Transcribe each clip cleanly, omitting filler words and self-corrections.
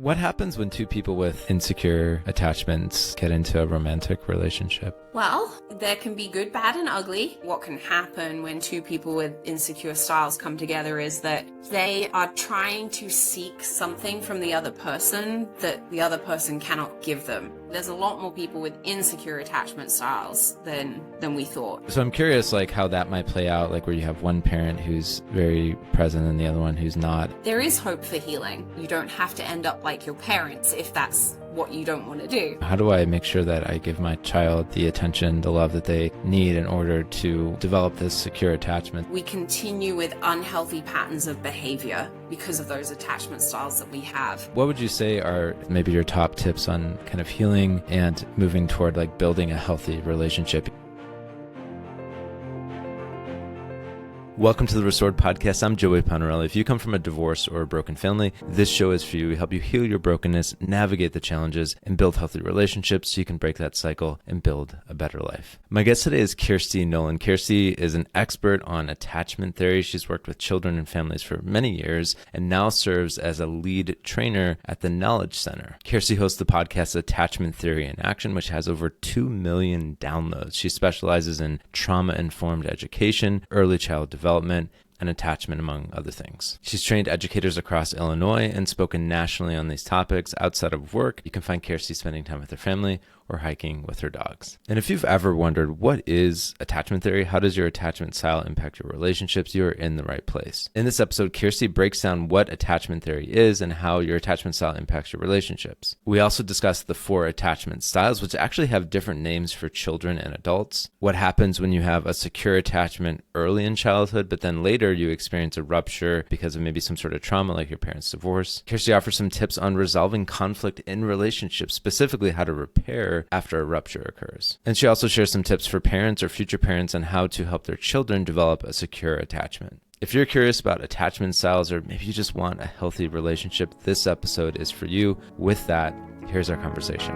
What happens when two people with insecure attachments get into a romantic relationship? Well, there can be good, bad, and ugly. What can happen when two people with insecure styles come together is that they are trying to seek something from the other person that the other person cannot give them. There's a lot more people with insecure attachment styles than we thought. So I'm curious, like, how that might play out, like where you have one parent who's very present and the other one who's not. There is hope for healing. You don't have to end up like your parents if that's what you don't want to do. How do I make sure that I give my child the attention, the love that they need in order to develop this secure attachment? We continue with unhealthy patterns of behavior because of those attachment styles that we have. What would you say are maybe your top tips on kind of healing and moving toward like building a healthy relationship? Welcome to the Restored Podcast. I'm Joey Panarelli. If you come from a divorce or a broken family, this show is for you. We help you heal your brokenness, navigate the challenges, and build healthy relationships so you can break that cycle and build a better life. My guest today is Kirsty Nolan. Kirsty is an expert on attachment theory. She's worked with children and families for many years and now serves as a lead trainer at the Knowledge Center. Kirsty hosts the podcast Attachment Theory in Action, which has over 2 million downloads. She specializes in trauma-informed education, early child development, and attachment, among other things. She's trained educators across Illinois and spoken nationally on these topics. Outside of work, you can find Kirsty spending time with her family or hiking with her dogs. And if you've ever wondered, what is attachment theory? How does your attachment style impact your relationships? You're in the right place. In this episode, Kirsty breaks down what attachment theory is and how your attachment style impacts your relationships. We also discuss the 4 attachment styles, which actually have different names for children and adults. What happens when you have a secure attachment early in childhood, but then later you experience a rupture because of maybe some sort of trauma like your parents' divorce. Kirsty offers some tips on resolving conflict in relationships, specifically how to repair after a rupture occurs. And she also shares some tips for parents or future parents on how to help their children develop a secure attachment. If you're curious about attachment styles, or maybe you just want a healthy relationship, this episode is for you. With that, here's our conversation.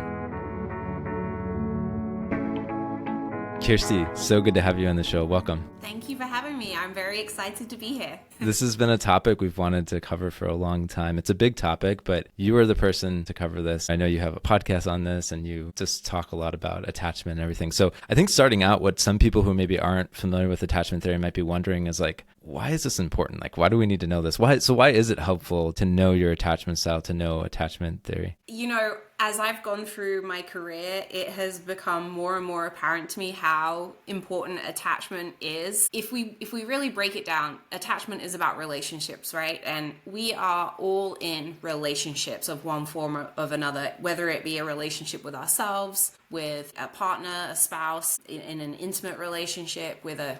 Kirsty, so good to have you on the show. Welcome. Thank you for having me. I'm very excited to be here. This has been a topic we've wanted to cover for a long time. It's a big topic, but you are the person to cover this. I know you have a podcast on this and you just talk a lot about attachment and everything. So I think starting out, what some people who maybe aren't familiar with attachment theory might be wondering is like, why is this important? Like, why do we need to know this? Why is it helpful to know your attachment style, to know attachment theory? You know, as I've gone through my career, it has become more and more apparent to me how important attachment is. If we really break it down, attachment is about relationships, right? And we are all in relationships of one form or of another, whether it be a relationship with ourselves, with a partner, a spouse, in an intimate relationship, with a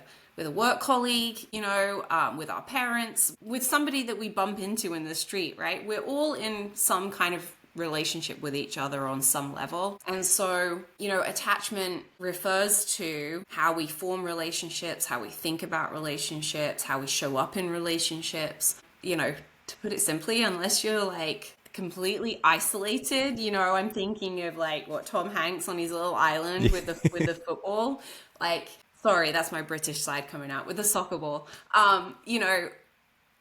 work colleague, you know, with our parents, with somebody that we bump into in the street, right? We're all in some kind of relationship with each other on some level. And so, you know, attachment refers to how we form relationships, how we think about relationships, how we show up in relationships. You know, to put it simply, unless you're like completely isolated, you know, I'm thinking of like what Tom Hanks on his little island with the football, like, sorry, that's my British side coming out, with the soccer ball. You know,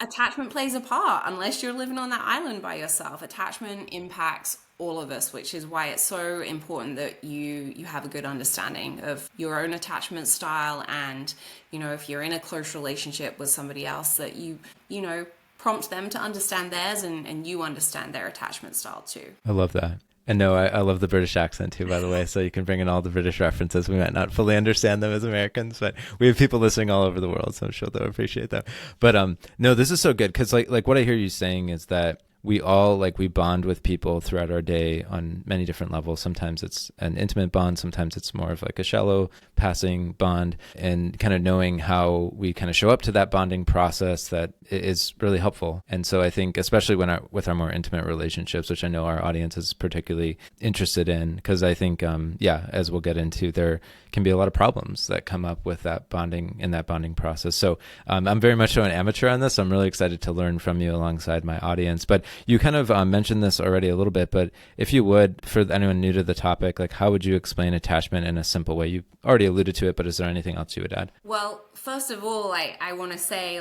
attachment plays a part unless you're living on that island by yourself. Attachment impacts all of us, which is why it's so important that you have a good understanding of your own attachment style. And, you know, if you're in a close relationship with somebody else, that you know, prompt them to understand theirs and you understand their attachment style too. I love that. And no, I love the British accent too, by the way, so you can bring in all the British references. We might not fully understand them as Americans, but we have people listening all over the world, so I'm sure they'll appreciate that. But no, this is so good because like what I hear you saying is that we all we bond with people throughout our day on many different levels. Sometimes it's an intimate bond. Sometimes it's more of like a shallow passing bond, and kind of knowing how we kind of show up to that bonding process that is really helpful. And so I think especially with our more intimate relationships, which I know our audience is particularly interested in, because I think, as we'll get into, there can be a lot of problems that come up with that bonding process. So I'm very much so an amateur on this. So I'm really excited to learn from you alongside my audience. But You kind of mentioned this already a little bit, but if you would, for anyone new to the topic, like how would you explain attachment in a simple way? You already alluded to it, but is there anything else you would add? Well, first of all, I want to say,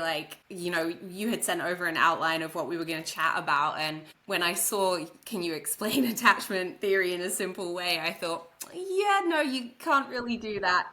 you had sent over an outline of what we were going to chat about. And when I saw, can you explain attachment theory in a simple way? I thought, yeah, no, you can't really do that.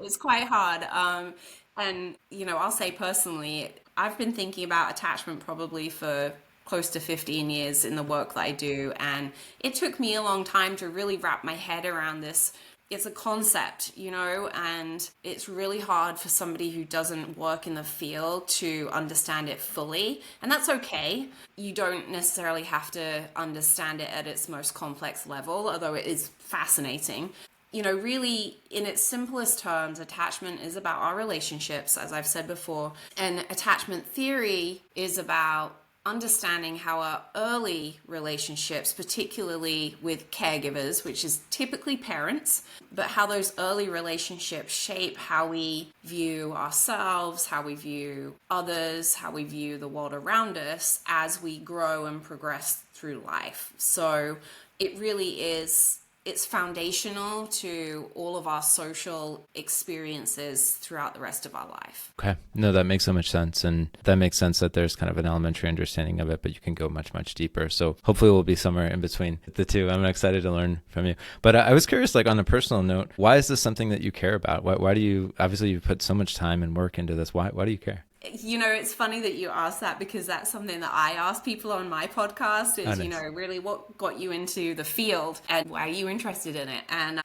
It's quite hard. I'll say personally, I've been thinking about attachment probably for close to 15 years in the work that I do. And it took me a long time to really wrap my head around this. It's a concept, and it's really hard for somebody who doesn't work in the field to understand it fully. And that's okay. You don't necessarily have to understand it at its most complex level, although it is fascinating. Really, in its simplest terms, attachment is about our relationships, as I've said before. And attachment theory is about understanding how our early relationships, particularly with caregivers, which is typically parents, but how those early relationships shape how we view ourselves, how we view others, how we view the world around us as we grow and progress through life. So it really is, it's foundational to all of our social experiences throughout the rest of our life. Okay. No, that makes so much sense. And that makes sense that there's kind of an elementary understanding of it, but you can go much, much deeper. So hopefully we'll be somewhere in between the two. I'm excited to learn from you. But I was curious, like on a personal note, why is this something that you care about? Why do you, obviously you've put so much time and work into this. Why do you care? It's funny that you asked that, because that's something that I ask people on my podcast is, nice. Really what got you into the field and why are you interested in it? And,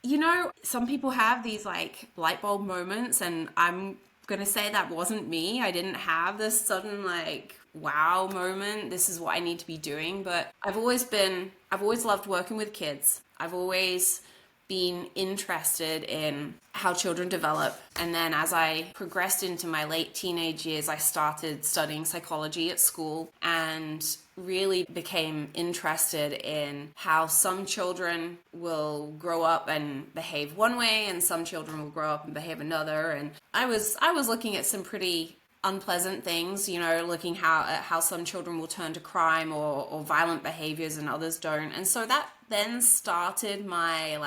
some people have these like light bulb moments, and I'm going to say that wasn't me. I didn't have this sudden like, wow moment. This is what I need to be doing. But I've always loved working with kids. I've always been interested in how children develop. And then as I progressed into my late teenage years, I started studying psychology at school and really became interested in how some children will grow up and behave one way and some children will grow up and behave another. And I was looking at some pretty unpleasant things, looking at how some children will turn to crime or violent behaviors and others don't. And so that then started my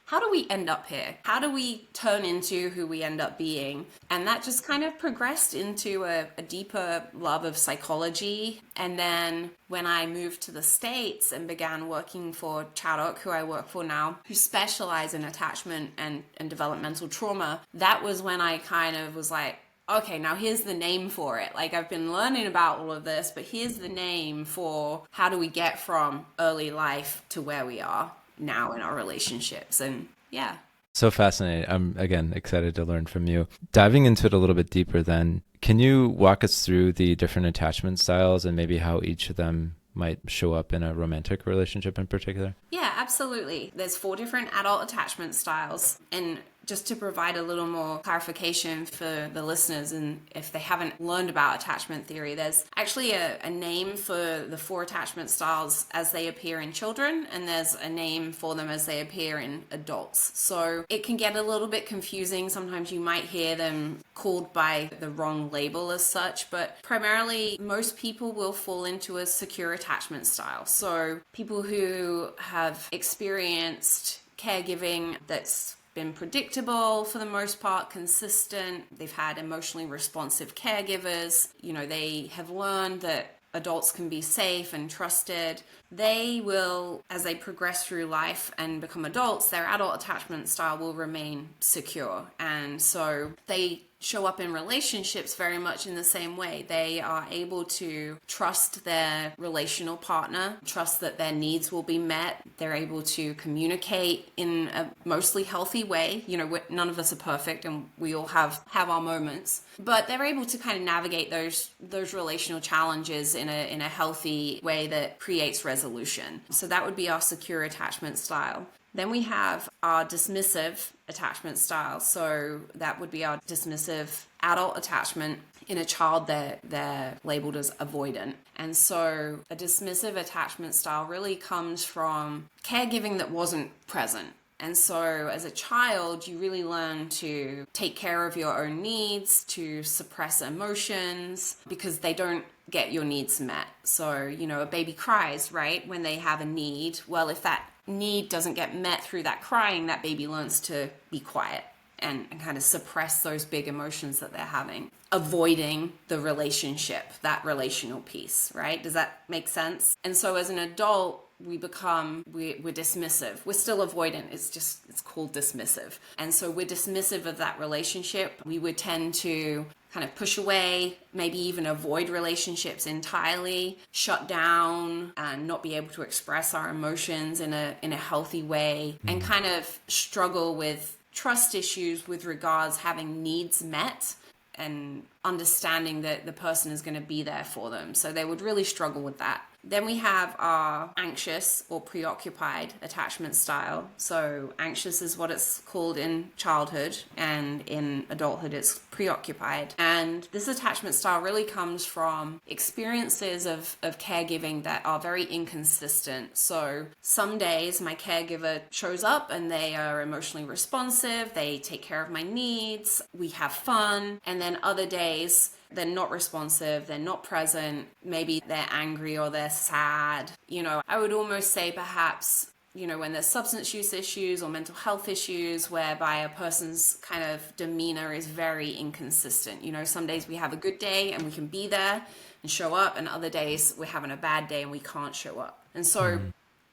how do we end up here? How do we turn into who we end up being? And that just kind of progressed into a deeper love of psychology. And then when I moved to the States and began working for Chaddock, who I work for now, who specialize in attachment and developmental trauma, that was when I kind of was like, okay, now here's the name for it. Like, I've been learning about all of this, but here's the name for how do we get from early life to where we are now in our relationships. And yeah. So fascinating. I'm, again, excited to learn from you. Diving into it a little bit deeper then, can you walk us through the different attachment styles and maybe how each of them might show up in a romantic relationship in particular? Yeah, absolutely. There's 4 different adult attachment styles. And just to provide a little more clarification for the listeners, and if they haven't learned about attachment theory, there's actually a name for the 4 attachment styles as they appear in children, and there's a name for them as they appear in adults. So it can get a little bit confusing. Sometimes you might hear them called by the wrong label as such, but primarily most people will fall into a secure attachment style. So people who have experienced caregiving that's been predictable for the most part, consistent. They've had emotionally responsive caregivers. They have learned that adults can be safe and trusted. They will, as they progress through life and become adults, their adult attachment style will remain secure. And so they show up in relationships very much in the same way. They are able to trust their relational partner, trust that their needs will be met. They're able to communicate in a mostly healthy way. None of us are perfect and we all have our moments, but they're able to kind of navigate those relational challenges in a healthy way that creates resolution. So that would be our secure attachment style. Then we have our dismissive attachment style. So that would be our dismissive adult attachment. In a child, they're labeled as avoidant. And so a dismissive attachment style really comes from caregiving that wasn't present. And so as a child, you really learn to take care of your own needs, to suppress emotions because they don't get your needs met. So, you know, a baby cries, right, when they have a need. Well, if that need doesn't get met through that crying, that baby learns to be quiet and kind of suppress those big emotions that they're having, avoiding the relationship, that relational piece, right? Does that make sense? And so as an adult, we're dismissive. We're still avoidant. It's called dismissive. And so we're dismissive of that relationship. We would tend to kind of push away, maybe even avoid relationships entirely, shut down and not be able to express our emotions in a healthy way, and kind of struggle with trust issues with regards having needs met and understanding that the person is going to be there for them. So they would really struggle with that. Then we have our anxious or preoccupied attachment style. So anxious is what it's called in childhood, and in adulthood it's preoccupied. And this attachment style really comes from experiences of caregiving that are very inconsistent. So some days my caregiver shows up and they are emotionally responsive, they take care of my needs, we have fun, and then other days they're not responsive, they're not present, maybe they're angry or they're sad. You know, I would almost say perhaps, you know, when there's substance use issues or mental health issues whereby a person's kind of demeanor is very inconsistent. You know, some days we have a good day and we can be there and show up, and other days we're having a bad day and we can't show up. And so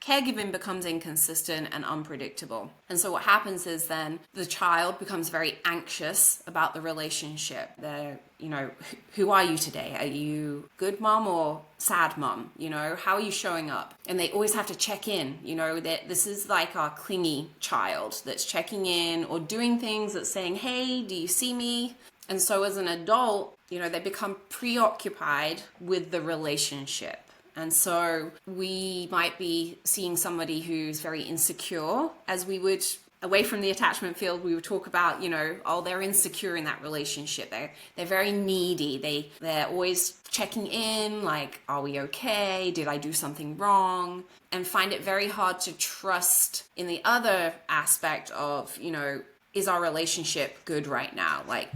caregiving becomes inconsistent and unpredictable. And so what happens is then the child becomes very anxious about the relationship. They're, you know, who are you today? Are you good mom or sad mom? You know, how are you showing up? And they always have to check in, you know, that this is like our clingy child that's checking in or doing things that's saying, hey, do you see me? And so as an adult, you know, they become preoccupied with the relationship. And so we might be seeing somebody who's very insecure, as we would, away from the attachment field, we would talk about, you know, oh, they're insecure in that relationship. They're very needy. They're always checking in, like, are we okay? Did I do something wrong? And find it very hard to trust in the other aspect of, you know, is our relationship good right now? Like,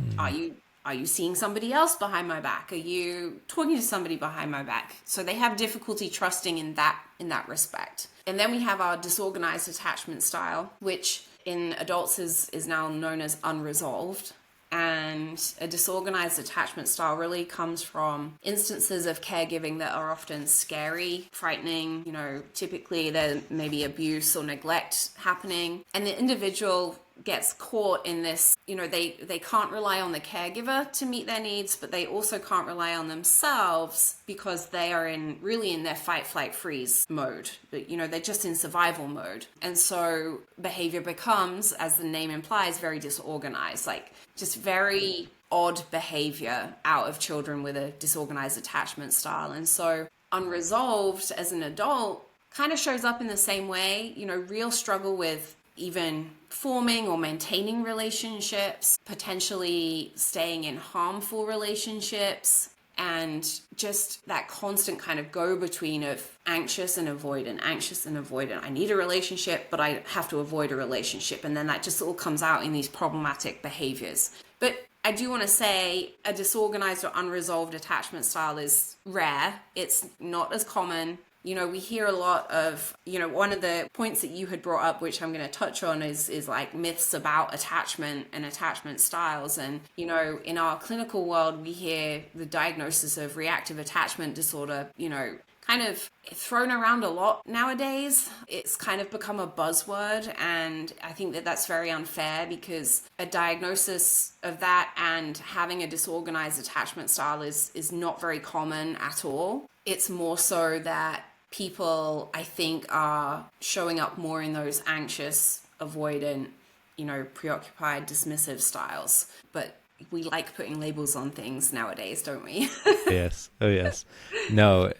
are you seeing somebody else behind my back? Are you talking to somebody behind my back? So they have difficulty trusting in that respect. And then we have our disorganized attachment style, which in adults is now known as unresolved. And a disorganized attachment style really comes from instances of caregiving that are often scary, frightening. You know, typically there may be abuse or neglect happening, and the individual gets caught in this, you know, they can't rely on the caregiver to meet their needs, but they also can't rely on themselves because they are really in their fight, flight, freeze mode. But, you know, they're just in survival mode. And so behavior becomes, as the name implies, very disorganized, like just very odd behavior out of children with a disorganized attachment style. And so unresolved as an adult kind of shows up in the same way, you know, real struggle with even forming or maintaining relationships, potentially staying in harmful relationships, and just that constant kind of go-between of anxious and avoidant. I need a relationship, but I have to avoid a relationship. And then that just all comes out in these problematic behaviors. But I do want to say a disorganized or unresolved attachment style is rare. It's not as common. You know, we hear a lot of, you know, one of the points that you had brought up, which I'm going to touch on, is like myths about attachment and attachment styles. And, you know, in our clinical world, we hear the diagnosis of reactive attachment disorder, you know, kind of thrown around a lot nowadays. It's kind of become a buzzword, and I think that that's very unfair because a diagnosis of that and having a disorganized attachment style is not very common at all. It's more so that people, I think, are showing up more in those anxious, avoidant, you know, preoccupied, dismissive styles. But we like putting labels on things nowadays, don't we? Yes. Oh, yes. No,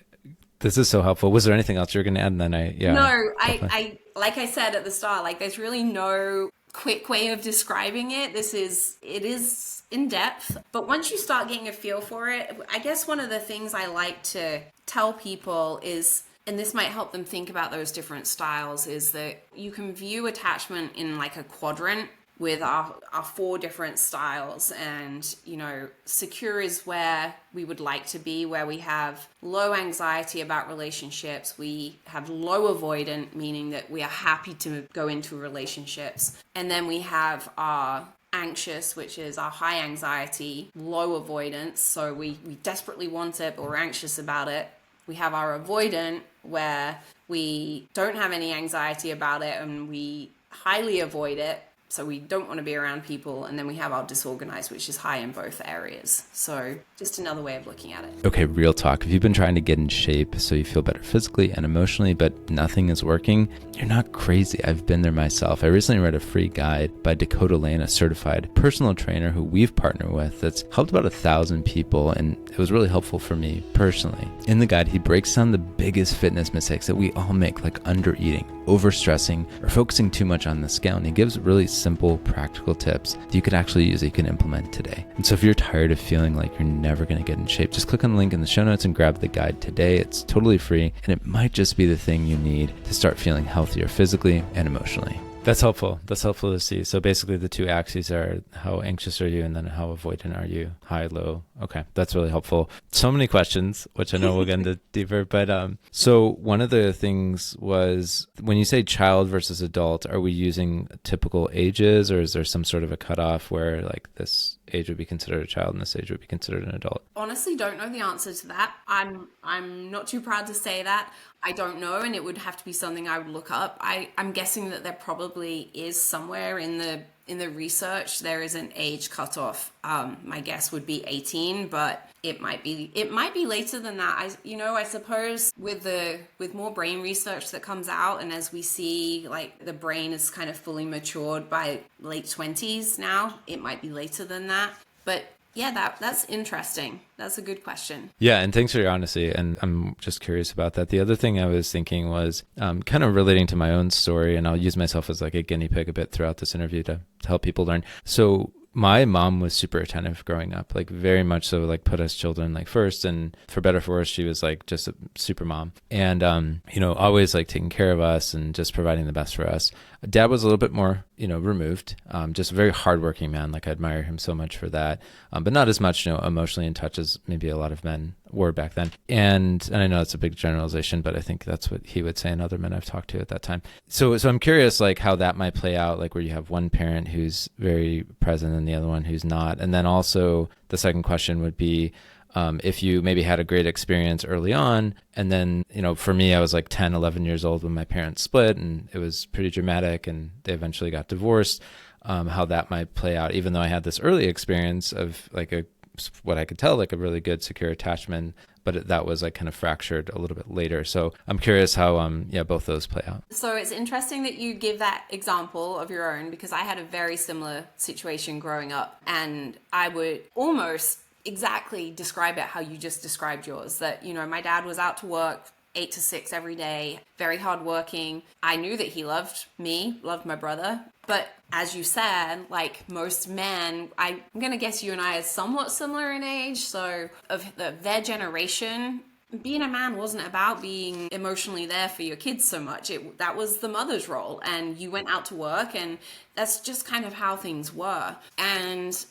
this is so helpful. Was there anything else you were going to add? And then I like I said at the start, like there's really no quick way of describing it. It is in depth, but once you start getting a feel for it, I guess one of the things I like to tell people is and this might help them think about those different styles, is that you can view attachment in like a quadrant with our 4 different styles. And, you know, secure is where we would like to be, where we have low anxiety about relationships. We have low avoidant, meaning that we are happy to go into relationships. And then we have our anxious, which is our high anxiety, low avoidance. So we desperately want it, but we're anxious about it. We have our avoidant, where we don't have any anxiety about it and we highly avoid it, so we don't want to be around people. And then we have our disorganized, which is high in both areas. So just another way of looking at it. Okay, real talk. If you've been trying to get in shape so you feel better physically and emotionally, but nothing is working, you're not crazy. I've been there myself. I recently read a free guide by Dakota, a certified personal trainer who we've partnered with, that's helped about 1,000 people, and it was really helpful for me personally. In the guide, he breaks down the biggest fitness mistakes that we all make, like under-eating, overstressing, or focusing too much on the scale. And he gives really simple, practical tips that you could actually use, that you can implement today. And so if you're tired of feeling like you're never going to get in shape, just click on the link in the show notes and grab the guide today. It's totally free, and it might just be the thing you need to start feeling healthier physically and emotionally. That's helpful. That's helpful to see. So basically the 2 axes are how anxious are you and then how avoidant are you, high, low. Okay, that's really helpful. So many questions, which I know we'll get into deeper. But so one of the things was, when you say child versus adult, are we using typical ages, or is there some sort of a cutoff where like this age would be considered a child and this age would be considered an adult? Honestly, don't know the answer to that. I'm not too proud to say that. I don't know, and it would have to be something I would look up. I'm guessing that there probably is somewhere in the research there is an age cutoff. My guess would be 18, but it might be later than that. I suppose with more brain research that comes out, and as we see like the brain is kind of fully matured by late 20s now, it might be later than that. But yeah, that's interesting. That's a good question. Yeah, and thanks for your honesty. And I'm just curious about that. The other thing I was thinking was kind of relating to my own story, and I'll use myself as like a guinea pig a bit throughout this interview to help people learn. So my mom was super attentive growing up, like very much so, like put us children like first, and for better or for worse, she was like just a super mom, and always like taking care of us and just providing the best for us. Dad was a little bit more removed, just a very hardworking man. Like I admire him so much for that, but not as much emotionally in touch as maybe a lot of men were back then. And I know it's a big generalization, but I think that's what he would say and other men I've talked to at that time. So I'm curious like how that might play out, like where you have one parent who's very present and the other one who's not. And then also the second question would be, if you maybe had a great experience early on, and then, for me, I was like 10, 11 years old when my parents split, and it was pretty dramatic, and they eventually got divorced, how that might play out, even though I had this early experience of like what I could tell, like a really good secure attachment, but that was like kind of fractured a little bit later. So I'm curious how, both those play out. So it's interesting that you give that example of your own, because I had a very similar situation growing up, and I would almost exactly describe it how you just described yours, that my dad was out to work 8 to 6 every day, very hardworking. I knew that he loved me, loved my brother, but as you said, like most men, I'm gonna guess you and I are somewhat similar in age, so of their generation, being a man wasn't about being emotionally there for your kids so much. That was the mother's role, and you went out to work, and that's just kind of how things were. And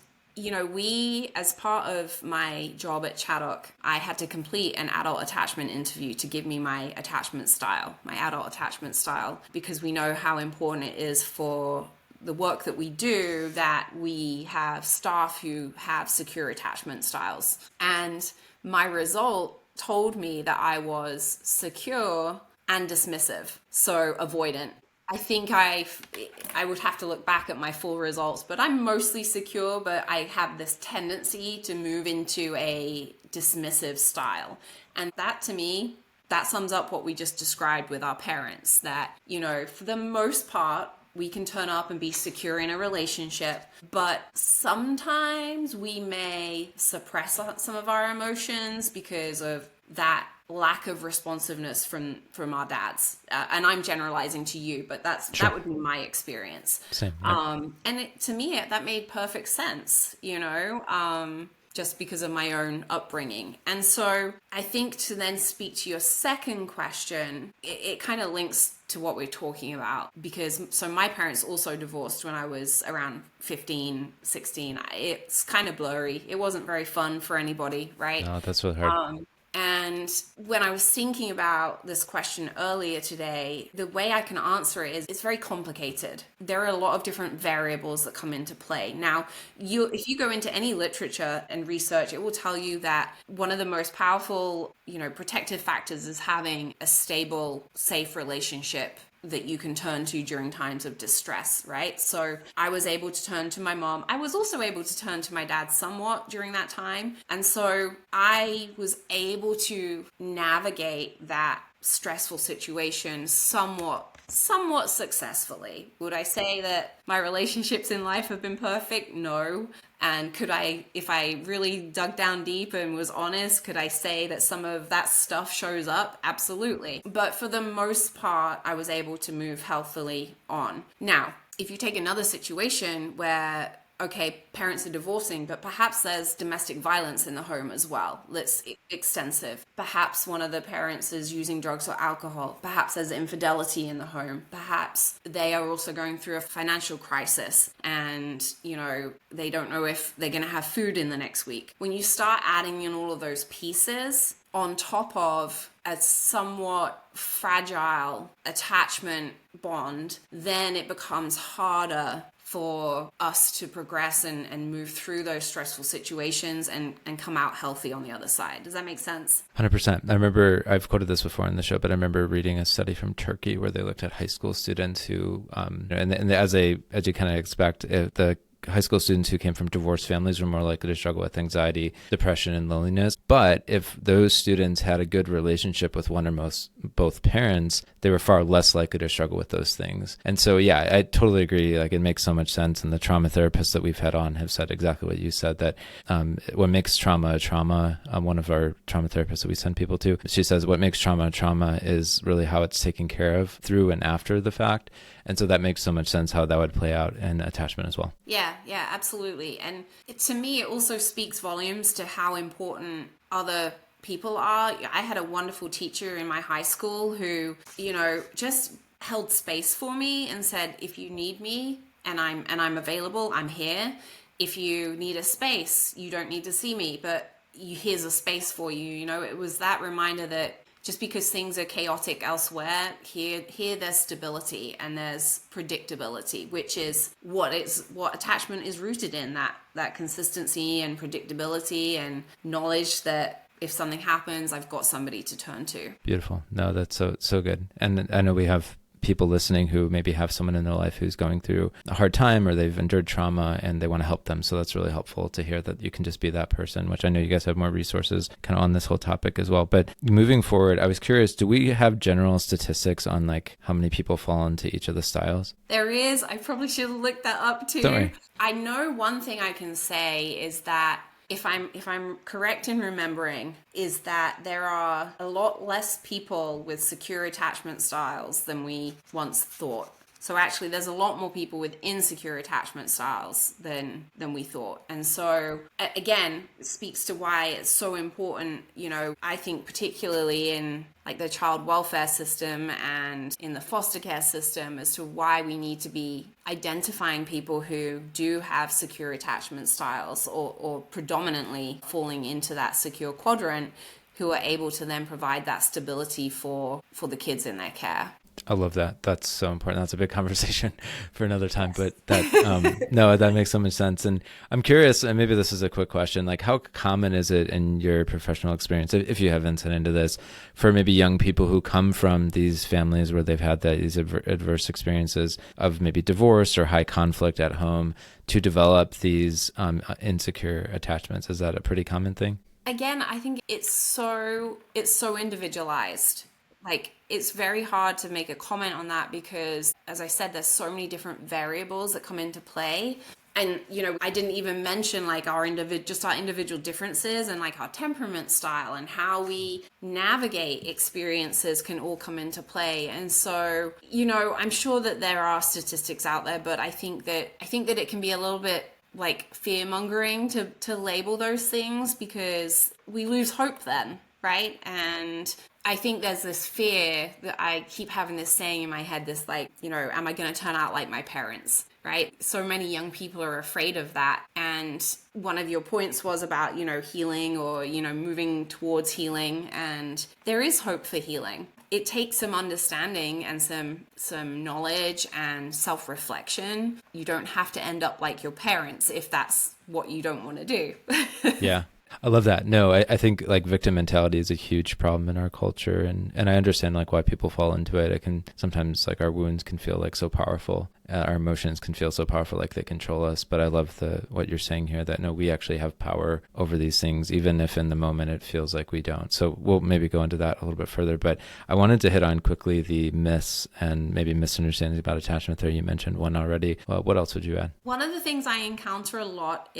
we, as part of my job at Chaddock, I had to complete an adult attachment interview to give me my adult attachment style, because we know how important it is for the work that we do that we have staff who have secure attachment styles. And my result told me that I was secure and dismissive, so avoidant. I think I would have to look back at my full results, but I'm mostly secure, but I have this tendency to move into a dismissive style. And that, to me, that sums up what we just described with our parents, that, for the most part, we can turn up and be secure in a relationship, but sometimes we may suppress some of our emotions because of that lack of responsiveness from our dads. And I'm generalizing to you, but that would be my experience. Same, yeah. And to me, that made perfect sense, just because of my own upbringing. And so I think to then speak to your second question, it kind of links to what we're talking about, because so my parents also divorced when I was around 15, 16. It's kind of blurry. It wasn't very fun for anybody, right? No, that's really hard. And when I was thinking about this question earlier today, the way I can answer it is it's very complicated. There are a lot of different variables that come into play. Now, if you go into any literature and research, it will tell you that one of the most powerful, protective factors is having a stable, safe relationship that you can turn to during times of distress, right? So I was able to turn to my mom. I was also able to turn to my dad somewhat during that time. And so I was able to navigate that stressful situation somewhat successfully. Would I say that my relationships in life have been perfect? No. And could I, if I really dug down deep and was honest, could I say that some of that stuff shows up? Absolutely. But for the most part, I was able to move healthily on. Now, if you take another situation where, okay, parents are divorcing, but perhaps there's domestic violence in the home as well. That's extensive. Perhaps one of the parents is using drugs or alcohol. Perhaps there's infidelity in the home. Perhaps they are also going through a financial crisis and, they don't know if they're going to have food in the next week. When you start adding in all of those pieces on top of a somewhat fragile attachment bond, then it becomes harder for us to progress and move through those stressful situations and come out healthy on the other side. Does that make sense? 100%. I remember, I've quoted this before in the show, but I remember reading a study from Turkey where they looked at high school students who, and as you kind of expect, the high school students who came from divorced families were more likely to struggle with anxiety, depression, and loneliness. But if those students had a good relationship with one or both parents, they were far less likely to struggle with those things. And so, yeah, I totally agree. Like, it makes so much sense. And the trauma therapists that we've had on have said exactly what you said, that what makes trauma a trauma, one of our trauma therapists that we send people to, she says what makes trauma a trauma is really how it's taken care of through and after the fact. And so that makes so much sense how that would play out in attachment as well. Yeah, absolutely. And to me, it also speaks volumes to how important other people are. I had a wonderful teacher in my high school who, just held space for me and said, if you need me and I'm available, I'm here. If you need a space, you don't need to see me, but here's a space for you. It was that reminder that just because things are chaotic elsewhere, here there's stability and there's predictability, which is what attachment is rooted in, that consistency and predictability and knowledge that if something happens, I've got somebody to turn to. Beautiful. No, that's so good. And I know we have people listening who maybe have someone in their life who's going through a hard time or they've endured trauma and they want to help them. So that's really helpful to hear that you can just be that person, which I know you guys have more resources kind of on this whole topic as well. But moving forward, I was curious, do we have general statistics on like how many people fall into each of the styles? There is. I probably should have looked that up too. Don't worry. I know one thing I can say is that if I'm correct in remembering, is that there are a lot less people with secure attachment styles than we once thought. So actually, there's a lot more people with insecure attachment styles than we thought. And so, again, it speaks to why it's so important, I think particularly in like the child welfare system and in the foster care system, as to why we need to be identifying people who do have secure attachment styles or predominantly falling into that secure quadrant, who are able to then provide that stability for the kids in their care. I love that. That's so important. That's a big conversation for another time, but that, no, that makes so much sense. And I'm curious, and maybe this is a quick question, like how common is it in your professional experience, if you have insight into this, for maybe young people who come from these families where they've had these adverse experiences of maybe divorce or high conflict at home to develop these insecure attachments? Is that a pretty common thing? Again, I think it's so individualized. Like, it's very hard to make a comment on that because, as I said, there's so many different variables that come into play. And, I didn't even mention like our individual differences and like our temperament style and how we navigate experiences can all come into play. And so, I'm sure that there are statistics out there, but I think that it can be a little bit like fear mongering to label those things, because we lose hope then, right? And I think there's this fear that I keep having this saying in my head, this like, you know, am I going to turn out like my parents? Right? So many young people are afraid of that. And one of your points was about, you know, healing, or, you know, moving towards healing. And there is hope for healing. It takes some understanding and some knowledge and self-reflection. You don't have to end up like your parents if that's what you don't want to do. Yeah. I love that. No, I think like victim mentality is a huge problem in our culture. And I understand like why people fall into it. It can sometimes like our wounds can feel like so powerful. Our emotions can feel so powerful, like they control us. But I love what you're saying here, that no, we actually have power over these things, even if in the moment it feels like we don't. So we'll maybe go into that a little bit further. But I wanted to hit on quickly the myths and maybe misunderstandings about attachment there. You mentioned one already. What else would you add? One of the things I encounter a lot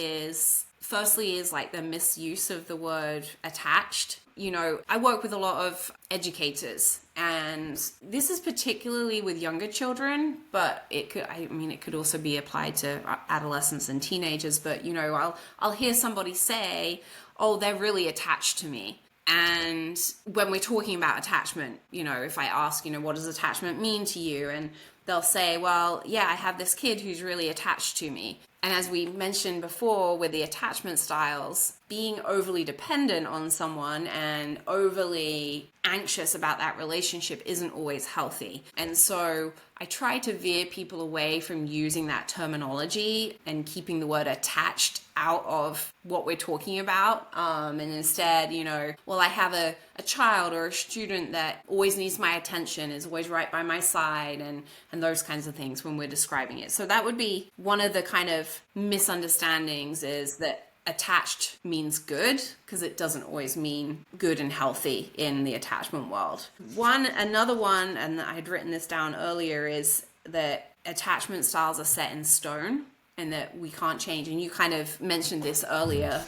firstly is like the misuse of the word attached. You know, I work with a lot of educators, and this is particularly with younger children, but it could also be applied to adolescents and teenagers. But, you know, I'll hear somebody say, oh, they're really attached to me. And when we're talking about attachment, you know, if I ask, you know, what does attachment mean to you? And they'll say, well, yeah, I have this kid who's really attached to me. And as we mentioned before with the attachment styles, being overly dependent on someone and overly anxious about that relationship isn't always healthy. And so I try to veer people away from using that terminology and keeping the word attached out of what we're talking about. And instead, you know, well, I have a child or a student that always needs my attention, is always right by my side, and those kinds of things when we're describing it. So that would be one of the kind of misunderstandings, is that attached means good, because it doesn't always mean good and healthy in the attachment world. Another one, and I had written this down earlier, is that attachment styles are set in stone and that we can't change. And you kind of mentioned this earlier.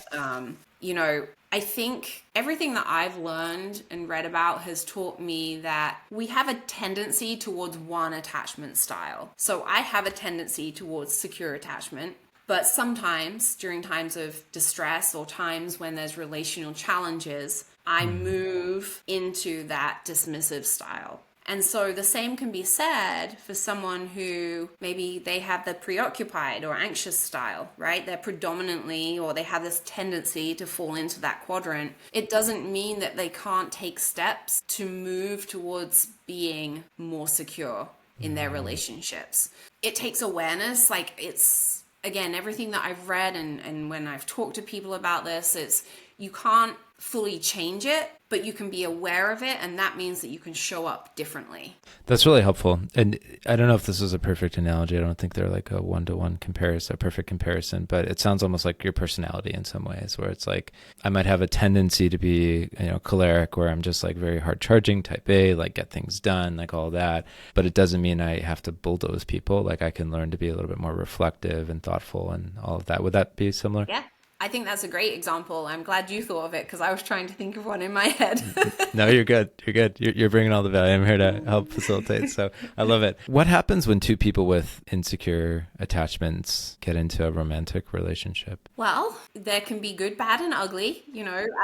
You know, I think everything that I've learned and read about has taught me that we have a tendency towards one attachment style. So I have a tendency towards secure attachment. But sometimes during times of distress or times when there's relational challenges, I move into that dismissive style. And so the same can be said for someone who maybe they have the preoccupied or anxious style, right? They're predominantly, or they have this tendency to fall into that quadrant. It doesn't mean that they can't take steps to move towards being more secure in their relationships. It takes awareness. Like, it's, again, everything that I've read and when I've talked to people about this, it's, you can't fully change it, but you can be aware of it, and that means that you can show up differently. That's really helpful. And I don't know if this is a perfect analogy. I don't think they're like a one-to-one comparison, a perfect comparison, but it sounds almost like your personality in some ways, where it's like I might have a tendency to be, choleric, where I'm just like very hard charging, type A, like get things done, like all that. But it doesn't mean I have to bulldoze people. Like I can learn to be a little bit more reflective and thoughtful and all of that. Would that be similar? Yeah. I think that's a great example. I'm glad you thought of it, because I was trying to think of one in my head. No, you're good. You're good. You're bringing all the value. I'm here to help facilitate. So I love it. What happens when two people with insecure attachments get into a romantic relationship? Well, there can be good, bad, and ugly,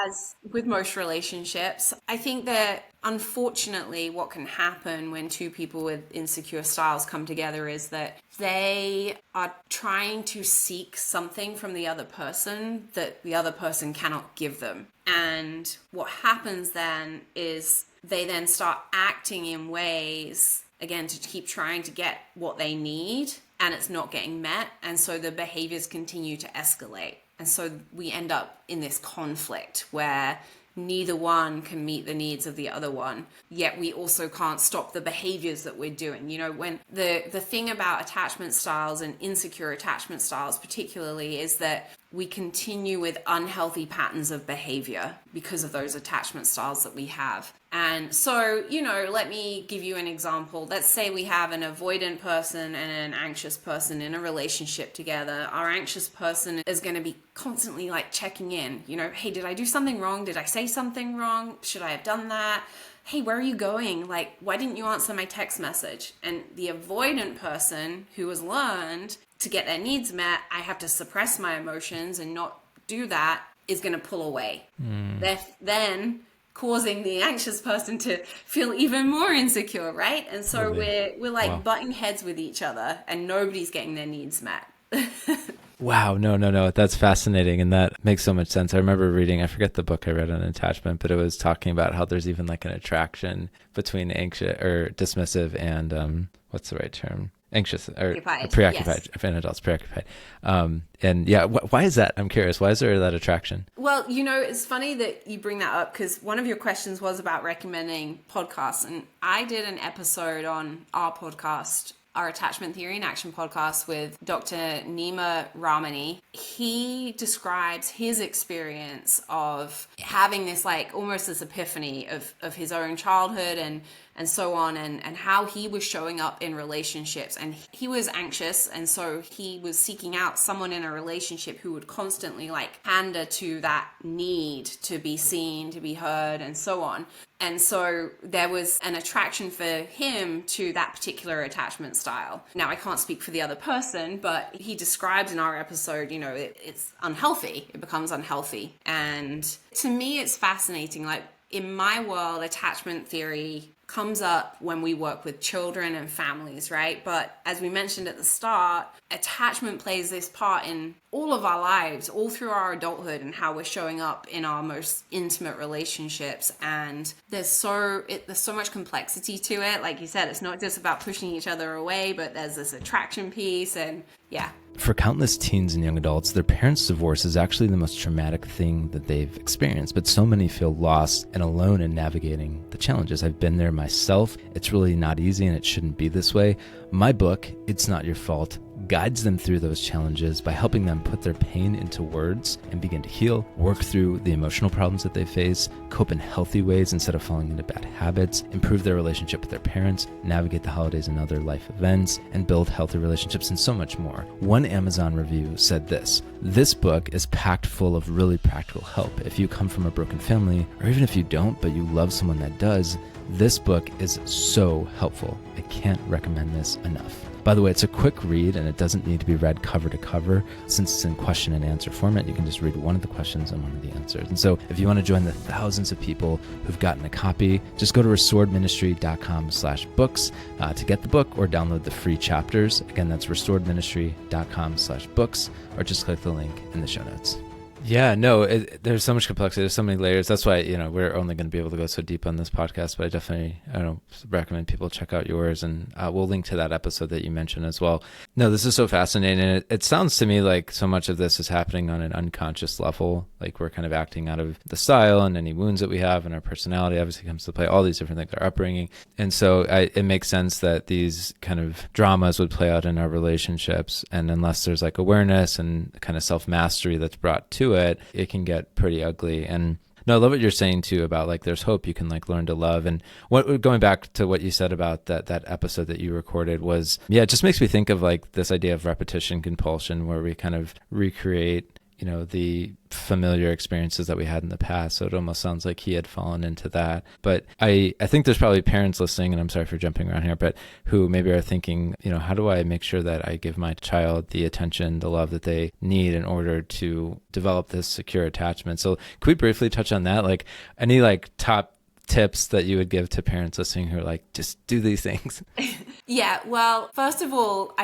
as with most relationships. I think that unfortunately what can happen when two people with insecure styles come together is that they are trying to seek something from the other person that the other person cannot give them. And what happens then is they then start acting in ways, again, to keep trying to get what they need, and it's not getting met. And so the behaviors continue to escalate. And so we end up in this conflict where neither one can meet the needs of the other one, yet we also can't stop the behaviors that we're doing. When the thing about attachment styles and insecure attachment styles particularly is that we continue with unhealthy patterns of behavior because of those attachment styles that we have. And so, let me give you an example. Let's say we have an avoidant person and an anxious person in a relationship together. Our anxious person is going to be constantly like checking in, hey, did I do something wrong? Did I say something wrong? Should I have done that? hey, where are you going? Like, why didn't you answer my text message? And the avoidant person who has learned to get their needs met, I have to suppress my emotions and not do that, is going to pull away. They're then causing the anxious person to feel even more insecure, right? And so we're like butting heads with each other, and nobody's getting their needs met. Wow. No. That's fascinating. And that makes so much sense. I remember reading, I forget the book I read on attachment, but it was talking about how there's even like an attraction between anxious or dismissive and, what's the right term? Anxious or preoccupied, yes. an adult's preoccupied. And yeah, why is that? I'm curious. Why is there that attraction? Well, you know, it's funny that you bring that up because one of your questions was about recommending podcasts. And I did an episode on our podcast, our Attachment Theory in Action podcast, with Dr. Nima Rahmany. He describes his experience of having this like almost this epiphany of his own childhood and so on, and how he was showing up in relationships. And he was anxious, and so he was seeking out someone in a relationship who would constantly like pander to that need to be seen, to be heard, and so on. And so there was an attraction for him to that particular attachment style. Now, I can't speak for the other person, but he describes in our episode, you know, it's unhealthy. It becomes unhealthy. And to me, it's fascinating. Like, in my world, attachment theory comes up when we work with children and families, right? But as we mentioned at the start, attachment plays this part in all of our lives, all through our adulthood, and how we're showing up in our most intimate relationships. And there's so much complexity to it. Like you said, it's not just about pushing each other away, but there's this attraction piece, and yeah. For countless teens and young adults, their parents' divorce is actually the most traumatic thing that they've experienced, but so many feel lost and alone in navigating the challenges. I've been there myself. It's really not easy, and it shouldn't be this way. My book, It's Not Your Fault, guides them through those challenges by helping them put their pain into words and begin to heal, work through the emotional problems that they face, cope in healthy ways instead of falling into bad habits, improve their relationship with their parents, navigate the holidays and other life events, and build healthy relationships, and so much more. One Amazon review said this book is packed full of really practical help. If you come from a broken family, or even if you don't, but you love someone that does, this book is so helpful. I can't recommend this enough. By the way, it's a quick read, and it doesn't need to be read cover to cover. Since it's in question and answer format, you can just read one of the questions and one of the answers. And so if you want to join the thousands of people who've gotten a copy, just go to restoredministry.com/books to get the book, or download the free chapters. Again, that's restoredministry.com/books, or just click the link in the show notes. Yeah, no, there's so much complexity. There's so many layers. That's why, we're only going to be able to go so deep on this podcast, but I definitely, recommend people check out yours, and we'll link to that episode that you mentioned as well. No, this is so fascinating. It sounds to me like so much of this is happening on an unconscious level. Like we're kind of acting out of the style, and any wounds that we have, and our personality obviously comes to play, all these different things, our upbringing. And so it makes sense that these kind of dramas would play out in our relationships. And unless there's like awareness and kind of self-mastery that's brought to it can get pretty ugly. And no, I love what you're saying too about like there's hope, you can like learn to love. And going back to what you said about that episode that you recorded was, it just makes me think of like this idea of repetition compulsion, where we kind of recreate the familiar experiences that we had in the past. So it almost sounds like he had fallen into that. But I think there's probably parents listening, and I'm sorry for jumping around here, but who maybe are thinking, how do I make sure that I give my child the attention, the love that they need in order to develop this secure attachment? So can we briefly touch on that? Like any like top tips that you would give to parents listening who are like, just do these things? Yeah, well, first of all,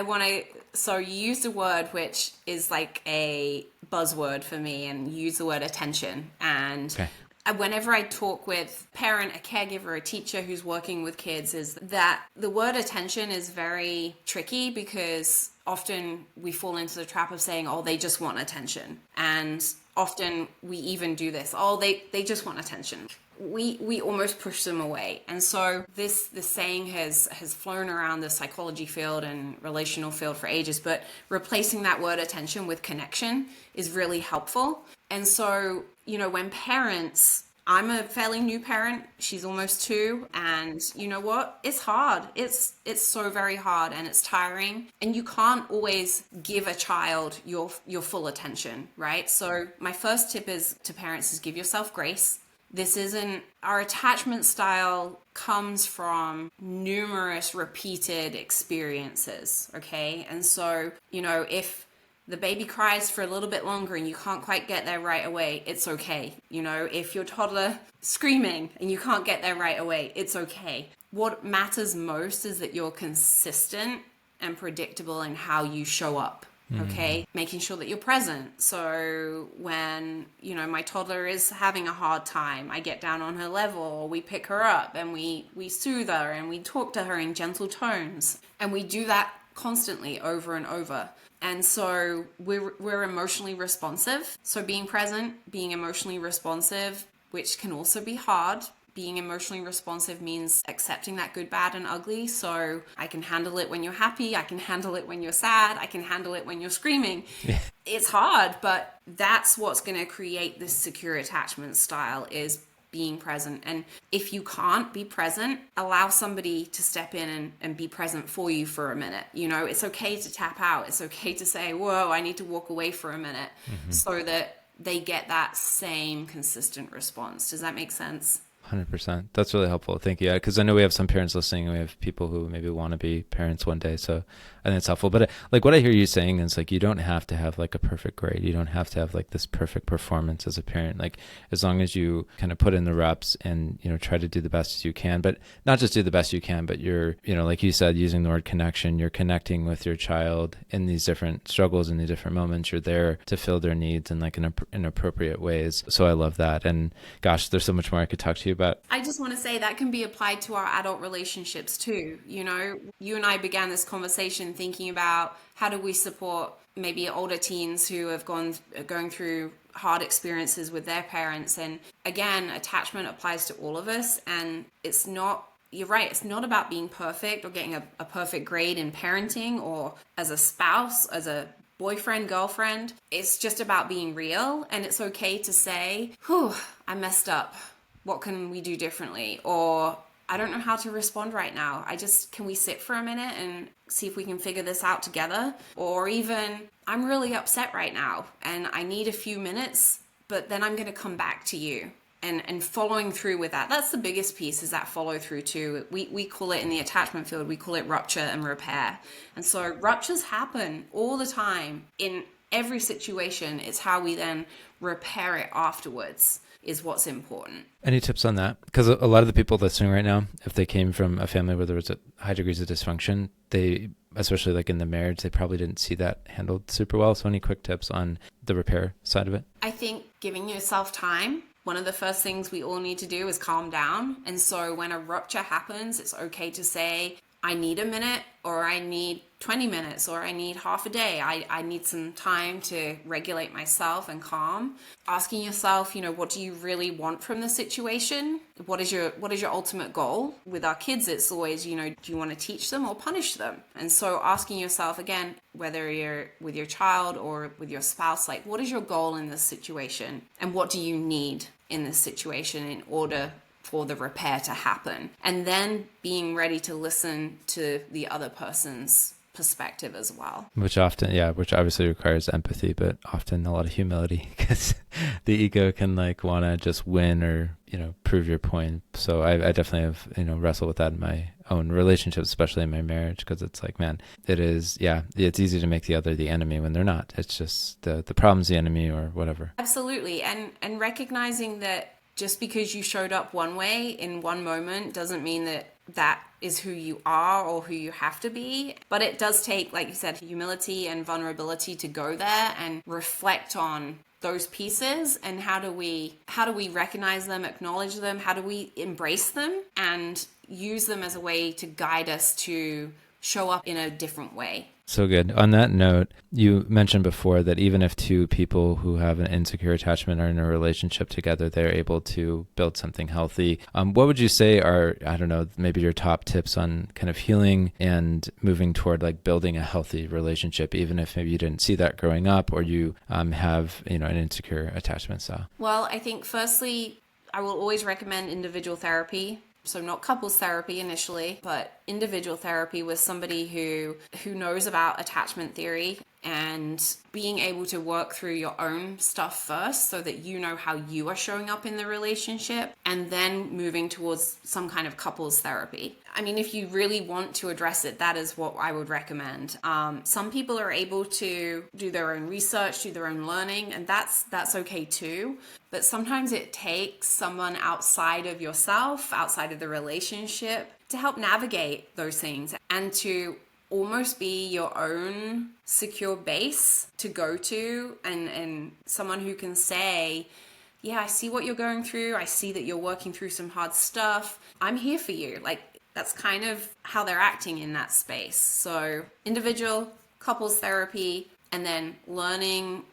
so you used a word which is like a buzzword for me, and you use the word attention. And okay. Whenever I talk with a parent, a caregiver, a teacher who's working with kids, is that the word attention is very tricky, because often we fall into the trap of saying, oh, they just want attention. And often we even do this, oh, they just want attention. We almost push them away. And so this saying has flown around the psychology field and relational field for ages, but replacing that word attention with connection is really helpful. And so, when parents, I'm a fairly new parent, she's almost 2, and you know what? It's hard. It's so very hard, and it's tiring, and you can't always give a child your full attention, right? So my first tip to parents is give yourself grace. our attachment style comes from numerous repeated experiences, okay? And so, if the baby cries for a little bit longer and you can't quite get there right away, it's okay. If your toddler screaming and you can't get there right away, it's okay. What matters most is that you're consistent and predictable in how you show up. Okay, making sure that you're present. So when, my toddler is having a hard time, I get down on her level, we pick her up and we soothe her and we talk to her in gentle tones. And we do that constantly over and over. And so we're emotionally responsive. So being present, being emotionally responsive, which can also be hard. Being emotionally responsive means accepting that good, bad, and ugly. So I can handle it when you're happy. I can handle it when you're sad. I can handle it when you're screaming. Yeah. It's hard, but that's what's going to create this secure attachment style, is being present. And if you can't be present, allow somebody to step in and be present for you for a minute. It's okay to tap out. It's okay to say, whoa, I need to walk away for a minute, so that they get that same consistent response. Does that make sense? 100%. That's really helpful. Thank you. Because I know we have some parents listening, and we have people who maybe want to be parents one day. So I think it's helpful. But like what I hear you saying is like, you don't have to have like a perfect grade. You don't have to have like this perfect performance as a parent. Like as long as you kind of put in the reps and, try to do the best as you can, but not just do the best you can, but you're, like you said, using the word connection, you're connecting with your child in these different struggles, in the different moments. You're there to fill their needs in like in appropriate ways. So I love that. And gosh, there's so much more I could talk to you about. I just want to say that can be applied to our adult relationships too. You and I began this conversation thinking about how do we support maybe older teens who have going through hard experiences with their parents. And again, attachment applies to all of us. And you're right, it's not about being perfect or getting a perfect grade in parenting or as a spouse, as a boyfriend, girlfriend. It's just about being real. And it's okay to say, I messed up. What can we do differently? Or I don't know how to respond right now. Can we sit for a minute and see if we can figure this out together? Or even, I'm really upset right now and I need a few minutes, but then I'm going to come back to you. And following through with that. That's the biggest piece, is that follow through too. We call it in the attachment field, we call it rupture and repair. And so ruptures happen all the time in every situation. It's how we then repair it afterwards is what's important. Any tips on that? Because a lot of the people listening right now, if they came from a family where there was high degrees of dysfunction, they, especially like in the marriage, they probably didn't see that handled super well. So any quick tips on the repair side of it? I think giving yourself time. One of the first things we all need to do is calm down. And so when a rupture happens, it's okay to say, I need a minute, or I need 20 minutes, or I need half a day. I need some time to regulate myself and calm. Asking yourself, what do you really want from the situation? What is your ultimate goal? With our kids, it's always, do you want to teach them or punish them? And so asking yourself again, whether you're with your child or with your spouse, like, what is your goal in this situation? And what do you need in this situation in order for the repair to happen? And then being ready to listen to the other person's perspective as well. Which obviously requires empathy, but often a lot of humility, because the ego can like want to just win or, prove your point. So I definitely have, wrestled with that in my own relationships, especially in my marriage, because it's like, man, it's easy to make the other the enemy when they're not. It's just the problem's the enemy or whatever. Absolutely. And recognizing that just because you showed up one way in one moment doesn't mean that is who you are or who you have to be. But it does take, like you said, humility and vulnerability to go there and reflect on those pieces, and how do we recognize them, acknowledge them, how do we embrace them and use them as a way to guide us to show up in a different way. So good. On that note, you mentioned before that even if two people who have an insecure attachment are in a relationship together, they're able to build something healthy. What would you say are, I don't know, maybe your top tips on kind of healing and moving toward like building a healthy relationship, even if maybe you didn't see that growing up, or you have, an insecure attachment style? Well, I think firstly, I will always recommend individual therapy. So not couples therapy initially, but individual therapy with somebody who knows about attachment theory, and being able to work through your own stuff first so that you know how you are showing up in the relationship, and then moving towards some kind of couples therapy. I mean, if you really want to address it, that is what I would recommend. Some people are able to do their own research, do their own learning, and that's okay too. But sometimes it takes someone outside of yourself, outside of the relationship, to help navigate those things and to almost be your own secure base to go to, and someone who can say, yeah, I see what you're going through. I see that you're working through some hard stuff. I'm here for you. Like, that's kind of how they're acting in that space. So individual, couples therapy, and then learning,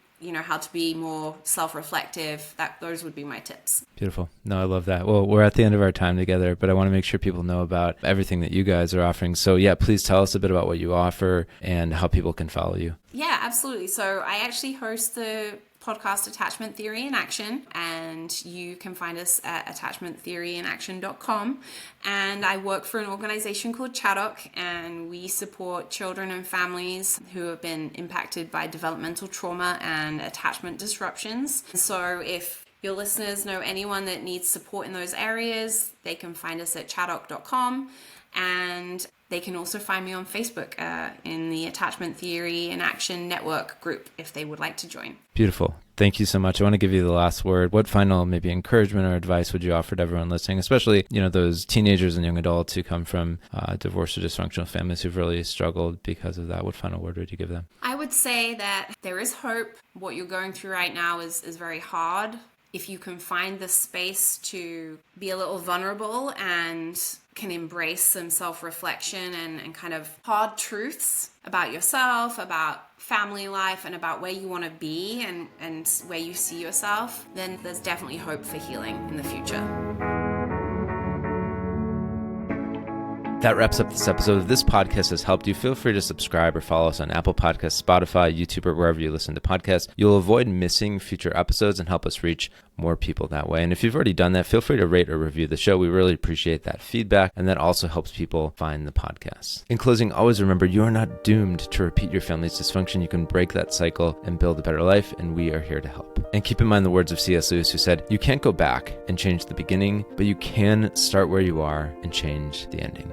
how to be more self-reflective. Those would be my tips. Beautiful. No, I love that. Well, we're at the end of our time together, but I want to make sure people know about everything that you guys are offering. So yeah, please tell us a bit about what you offer and how people can follow you. Yeah, absolutely. So I actually host the podcast Attachment Theory in Action, and you can find us at attachmenttheoryinaction.com. And I work for an organization called Chaddock, and we support children and families who have been impacted by developmental trauma and attachment disruptions. So if your listeners know anyone that needs support in those areas, they can find us at chaddock.com. And they can also find me on Facebook in the Attachment Theory in Action Network group if they would like to join. Beautiful. Thank you so much. I want to give you the last word. What final maybe encouragement or advice would you offer to everyone listening, especially, those teenagers and young adults who come from divorced or dysfunctional families who've really struggled because of that? What final word would you give them? I would say that there is hope. What you're going through right now is very hard. If you can find the space to be a little vulnerable and can embrace some self-reflection and kind of hard truths about yourself, about family life, and about where you want to be and where you see yourself, then there's definitely hope for healing in the future. That wraps up this episode. If this podcast has helped you, feel free to subscribe or follow us on Apple Podcasts, Spotify, YouTube, or wherever you listen to podcasts. You'll avoid missing future episodes and help us reach more people that way. And if you've already done that, feel free to rate or review the show. We really appreciate that feedback, and that also helps people find the podcast. In closing, always remember, you are not doomed to repeat your family's dysfunction. You can break that cycle and build a better life, and we are here to help. And keep in mind the words of C.S. Lewis, who said, you can't go back and change the beginning, but you can start where you are and change the ending.